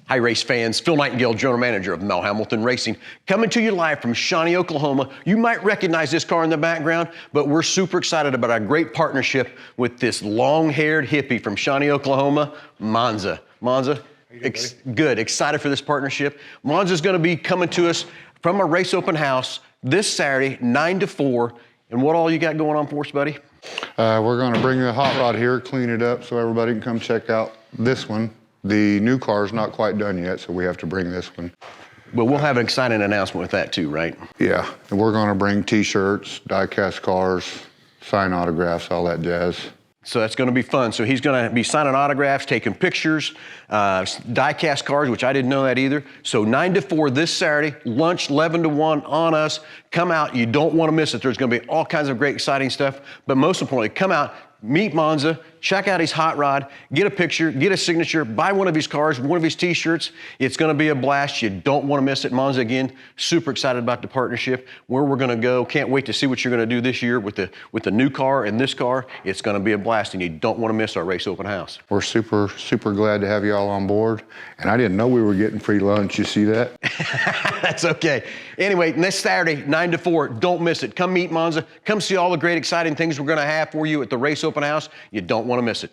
Hi, race fans. Phil Nightingale, General Manager of Mel Hambelton Racing, coming to you live from Shawnee, Oklahoma. You might recognize this car in the background, but we're super excited about our great partnership with this long-haired hippie from Shawnee, Oklahoma, Monza. Monza, good. Excited for this partnership. Monza's going to be coming to us from a race open house this Saturday, 9 to 4. And what all you got going on for us, buddy? We're going to bring the hot rod here, clean it up so everybody can come check out this one. The new car is not quite done yet, so we have to bring this one. But we'll have an exciting announcement with that too, right? Yeah, and we're going to bring T-shirts, die-cast cars, sign autographs, all that jazz. So that's going to be fun. So he's going to be signing autographs, taking pictures, die-cast cars, which I didn't know that either. So 9 to 4 this Saturday, lunch 11 to 1 on us. Come out. You don't want to miss it. There's going to be all kinds of great, exciting stuff. But most importantly, come out, meet Monza, check out his hot rod, get a picture, get a signature, buy one of his cars, one of his T-shirts. It's going to be a blast. You don't want to miss it. Monza, again, super excited about the partnership, where we're going to go. Can't wait to see what you're going to do this year with the new car and this car. It's going to be a blast, and you don't want to miss our race open house. We're super, super glad to have you all on board. And I didn't know we were getting free lunch. You see that? That's okay. Anyway, next Saturday, 9 to 4, don't miss it. Come meet Monza. Come see all the great, exciting things we're going to have for you at the race open house. You don't want to miss it.